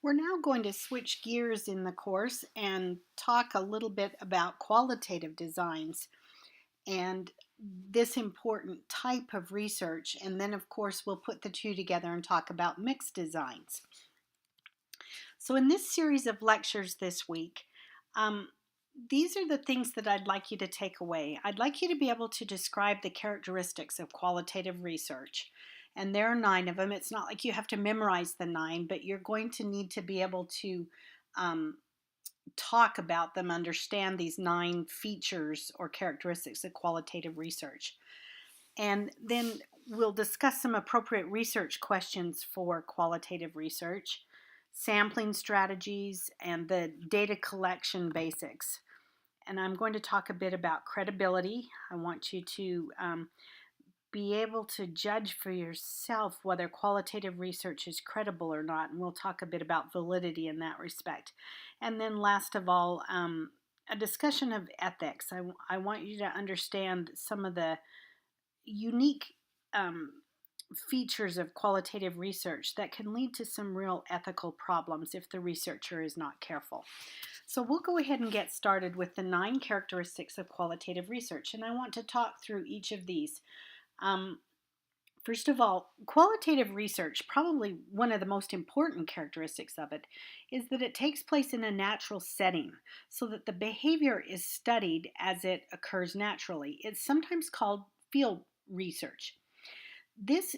We're now going to switch gears in the course and talk a little bit about qualitative designs and this important type of research. And then, of course, we'll put the two together and talk about mixed designs. So, in this series of lectures this week, um, these are the things that I'd like you to take away. I'd like you to be able to describe the characteristics of qualitative research. And there are 9 of them. It's not like you have to memorize the 9, but you're going to need to be able to um, talk about them, understand these 9 features or characteristics of qualitative research. And then we'll discuss some appropriate research questions for qualitative research, sampling strategies, and the data collection basics. And I'm going to talk a bit about credibility. I want you to be able to judge for yourself whether qualitative research is credible or not. And we'll talk a bit about validity in that respect. And then, last of all, a discussion of ethics. I want you to understand some of the unique um, features of qualitative research that can lead to some real ethical problems if the researcher is not careful. So we'll go ahead and get started with the 9 characteristics of qualitative research, and I want to talk through each of these. Um, First of all, qualitative research, probably one of the most important characteristics of it, is that it takes place in a natural setting so that the behavior is studied as it occurs naturally. It's sometimes called field research. This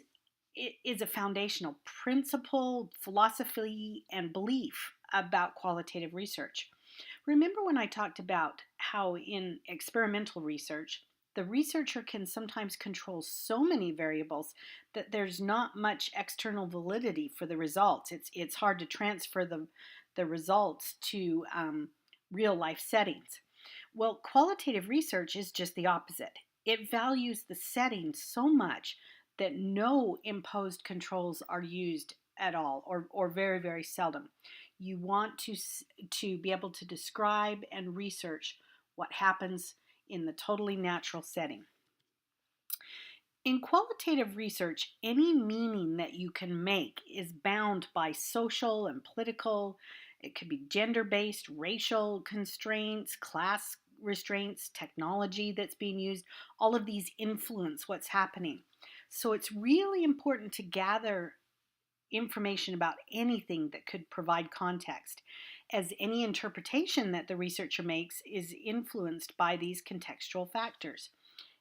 is a foundational principle, philosophy, and belief about qualitative research. Remember when I talked about how in experimental research, the researcher can sometimes control so many variables that there's not much external validity for the results. It's hard to transfer the results to real life settings. Well, qualitative research is just the opposite. It values the setting so much that no imposed controls are used at all, or very, very seldom. You want to be able to describe and research what happens in the totally natural setting. In qualitative research, any meaning that you can make is bound by social and political, it could be gender-based, racial constraints, class restraints, technology that's being used. All of these influence what's happening. So it's really important to gather information about anything that could provide context, as any interpretation that the researcher makes is influenced by these contextual factors.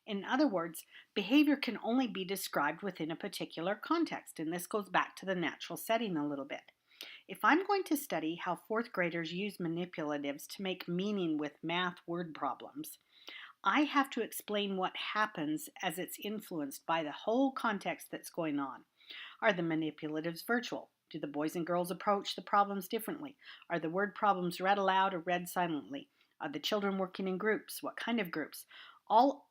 In other words, behavior can only be described within a particular context, and this goes back to the natural setting a little bit. If I'm going to study how 4th graders use manipulatives to make meaning with math word problems, I have to explain what happens as it's influenced by the whole context that's going on. Are the manipulatives virtual? Do the boys and girls approach the problems differently? Are the word problems read aloud or read silently? Are the children working in groups? What kind of groups? All,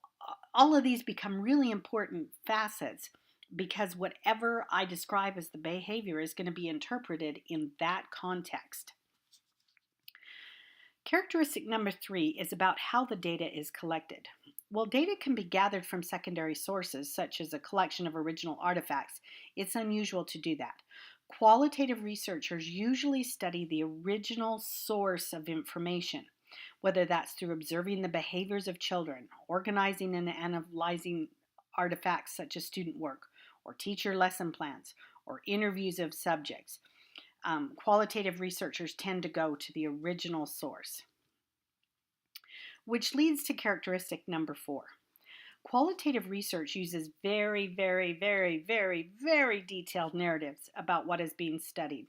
all of these become really important facets because whatever I describe as the behavior is going to be interpreted in that context. Characteristic number 3 is about how the data is collected. While data can be gathered from secondary sources, such as a collection of original artifacts, it's unusual to do that. Qualitative researchers usually study the original source of information, whether that's through observing the behaviors of children, organizing and analyzing artifacts such as student work, or teacher lesson plans, or interviews of subjects. Qualitative researchers tend to go to the original source. Which leads to characteristic number 4. Qualitative research uses very, very, very, very, very detailed narratives about what is being studied.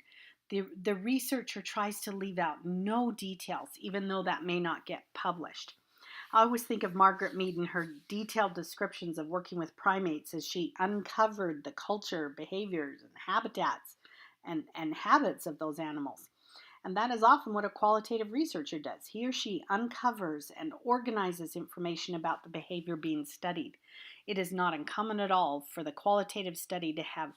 The researcher tries to leave out no details, even though that may not get published. I always think of Margaret Mead and her detailed descriptions of working with primates as she uncovered the culture, behaviors, and habitats and habits of those animals. And that is often what a qualitative researcher does. He or she uncovers and organizes information about the behavior being studied. It is not uncommon at all for the qualitative study to have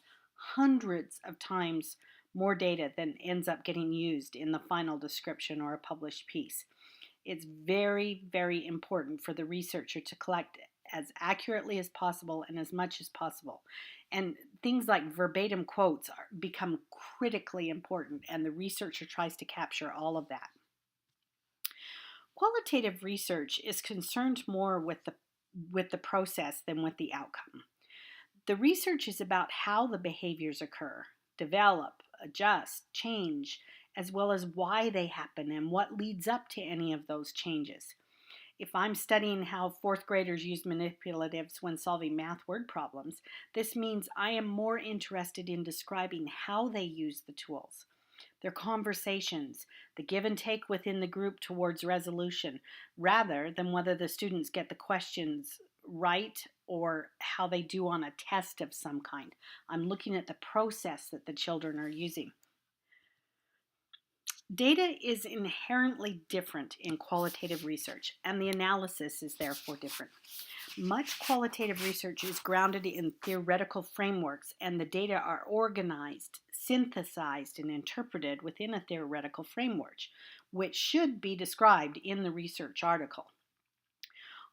hundreds of times more data than ends up getting used in the final description or a published piece. It's very, very important for the researcher to collect as accurately as possible and as much as possible. And things like verbatim quotes become critically important, and the researcher tries to capture all of that. Qualitative research is concerned more with the process than with the outcome. The research is about how the behaviors occur, develop, adjust, change, as well as why they happen and what leads up to any of those changes. If I'm studying how fourth graders use manipulatives when solving math word problems, this means I am more interested in describing how they use the tools, their conversations, the give and take within the group towards resolution, rather than whether the students get the questions right or how they do on a test of some kind. I'm looking at the process that the children are using. Data is inherently different in qualitative research, and the analysis is therefore different. Much qualitative research is grounded in theoretical frameworks, and the data are organized, synthesized, and interpreted within a theoretical framework, which should be described in the research article.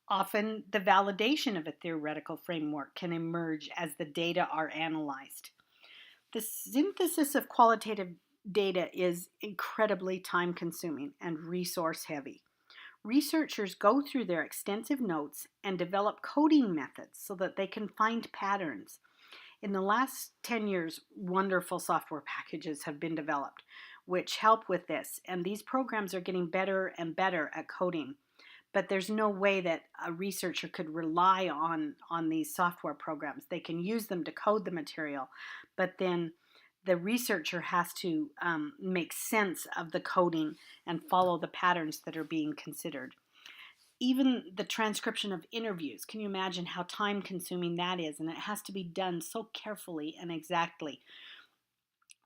Often, the validation of a theoretical framework can emerge as the data are analyzed. The synthesis of qualitative data is incredibly time consuming and resource heavy. Researchers go through their extensive notes and develop coding methods so that they can find patterns. In the last 10 years, wonderful software packages have been developed which help with this, and these programs are getting better and better at coding. But there's no way that a researcher could rely on these software programs. They can use them to code the material, but then the researcher has to make sense of the coding and follow the patterns that are being considered. Even the transcription of interviews, can you imagine how time consuming that is? And it has to be done so carefully and exactly.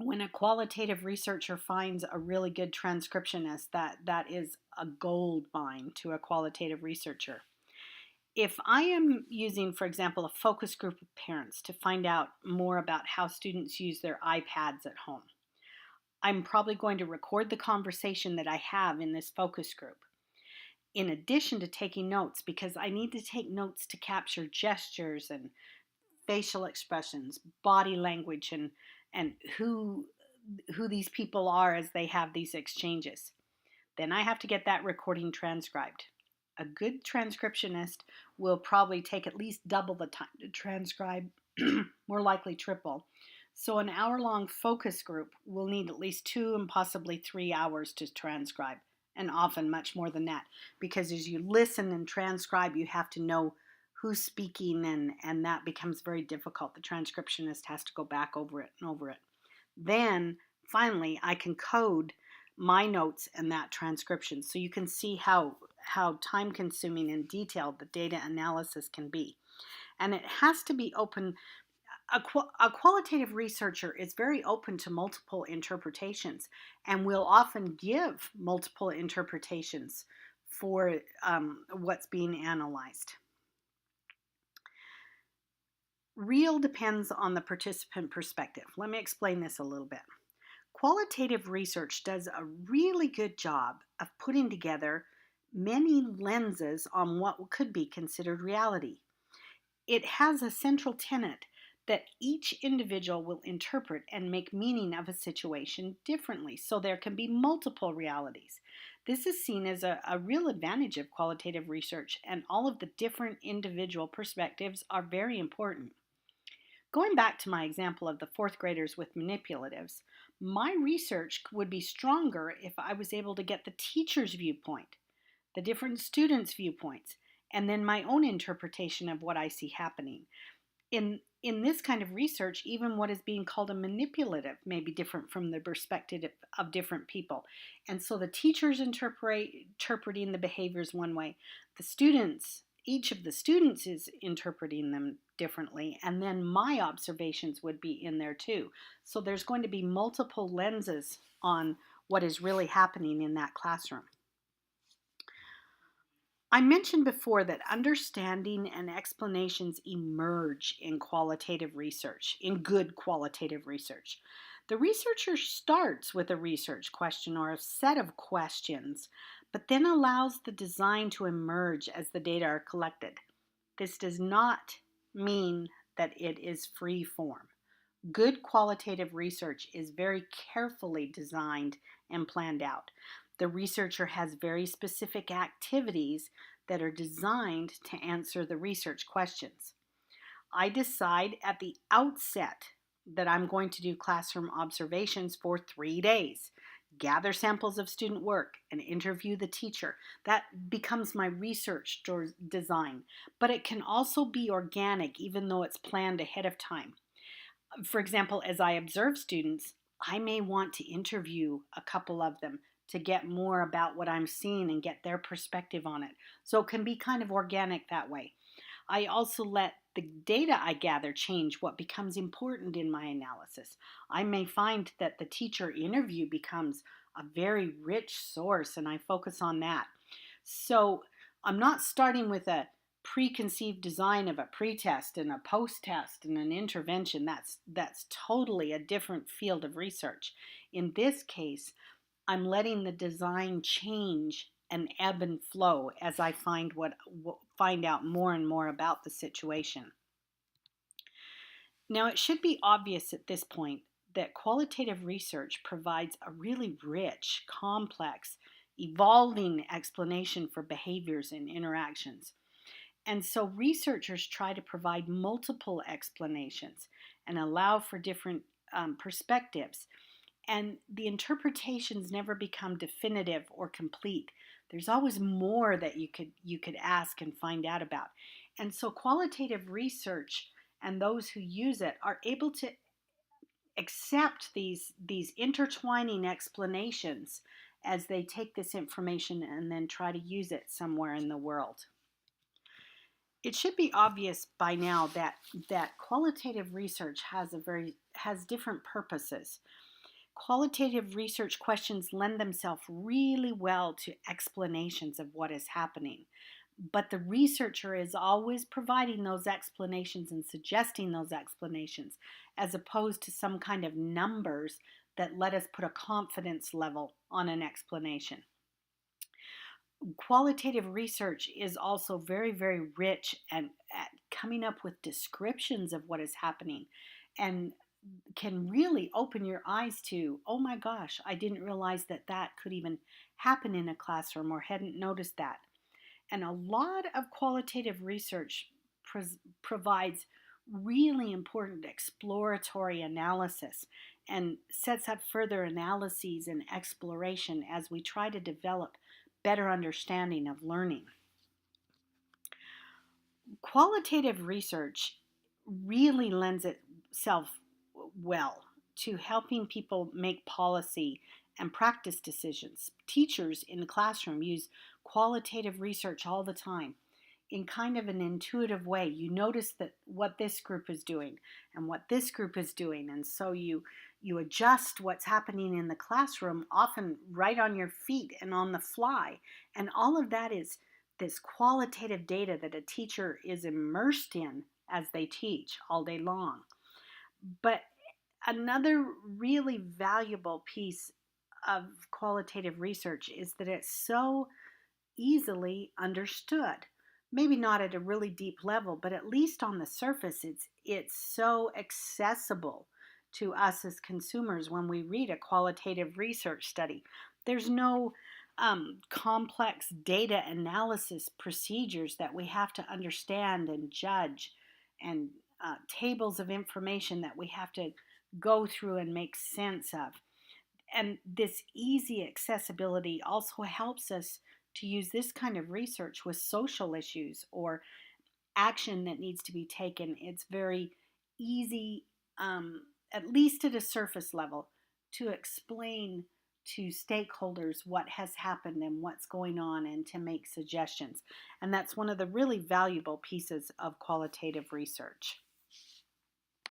When a qualitative researcher finds a really good transcriptionist, that is a gold mine to a qualitative researcher. If I am using, for example, a focus group of parents to find out more about how students use their iPads at home, I'm probably going to record the conversation that I have in this focus group, in addition to taking notes, because I need to take notes to capture gestures and facial expressions, body language, and who these people are as they have these exchanges. Then I have to get that recording transcribed. A good transcriptionist will probably take at least double the time to transcribe, more likely triple. So an hour-long focus group will need at least 2 and possibly 3 hours to transcribe, and often much more than that, because as you listen and transcribe, you have to know who's speaking, and that becomes very difficult. The transcriptionist has to go back over it and over it. Then finally I can code my notes and that transcription, so you can see how time consuming and detailed the data analysis can be. And it has to be open. A qualitative researcher is very open to multiple interpretations and will often give multiple interpretations for what's being analyzed. Real depends on the participant perspective. Let me explain this a little bit. Qualitative research does a really good job of putting together many lenses on what could be considered reality. It has a central tenet that each individual will interpret and make meaning of a situation differently, so there can be multiple realities. This is seen as a real advantage of qualitative research, and all of the different individual perspectives are very important. Going back to my example of the fourth graders with manipulatives, my research would be stronger if I was able to get the teacher's viewpoint, the different students' viewpoints, and then my own interpretation of what I see happening. In this kind of research, even what is being called a manipulative may be different from the perspective of different people. And so the teachers interpreting the behaviors one way, each of the students is interpreting them differently, and then my observations would be in there too. So there's going to be multiple lenses on what is really happening in that classroom. I mentioned before that understanding and explanations emerge in qualitative research, in good qualitative research. The researcher starts with a research question or a set of questions, but then allows the design to emerge as the data are collected. This does not mean that it is free form. Good qualitative research is very carefully designed and planned out. The researcher has very specific activities that are designed to answer the research questions. I decide at the outset that I'm going to do classroom observations for 3 days, gather samples of student work, and interview the teacher. That becomes my research design, but it can also be organic even though it's planned ahead of time. For example, as I observe students, I may want to interview a couple of them to get more about what I'm seeing and get their perspective on it. So it can be kind of organic that way. I also let the data I gather change what becomes important in my analysis. I may find that the teacher interview becomes a very rich source and I focus on that. So I'm not starting with a preconceived design of a pretest and a post-test and an intervention. That's totally a different field of research. In this case, I'm letting the design change and ebb and flow as I find out more and more about the situation. Now, it should be obvious at this point that qualitative research provides a really rich, complex, evolving explanation for behaviors and interactions. And so researchers try to provide multiple explanations and allow for different perspectives. And the interpretations never become definitive or complete. There's always more that you could ask and find out about. And so qualitative research and those who use it are able to accept these intertwining explanations as they take this information and then try to use it somewhere in the world. It should be obvious by now that qualitative research has different purposes. Qualitative research questions lend themselves really well to explanations of what is happening. But the researcher is always providing those explanations and suggesting those explanations, as opposed to some kind of numbers that let us put a confidence level on an explanation. Qualitative research is also very, very rich at coming up with descriptions of what is happening and can really open your eyes to, oh my gosh, I didn't realize that could even happen in a classroom or hadn't noticed that. And a lot of qualitative research provides really important exploratory analysis and sets up further analyses and exploration as we try to develop better understanding of learning. Qualitative research really lends itself well to helping people make policy and practice decisions. Teachers in the classroom use qualitative research all the time in kind of an intuitive way. You notice that what this group is doing and what this group is doing, and so you adjust what's happening in the classroom, often right on your feet and on the fly. And all of that is this qualitative data that a teacher is immersed in as they teach all day long. But another really valuable piece of qualitative research is that it's so easily understood. Maybe not at a really deep level, but at least on the surface, it's so accessible to us as consumers when we read a qualitative research study. There's no complex data analysis procedures that we have to understand and judge, and tables of information that we have to go through and make sense of. And this easy accessibility also helps us to use this kind of research with social issues or action that needs to be taken. It's very easy, at least at a surface level, to explain to stakeholders what has happened and what's going on and to make suggestions. And that's one of the really valuable pieces of qualitative research.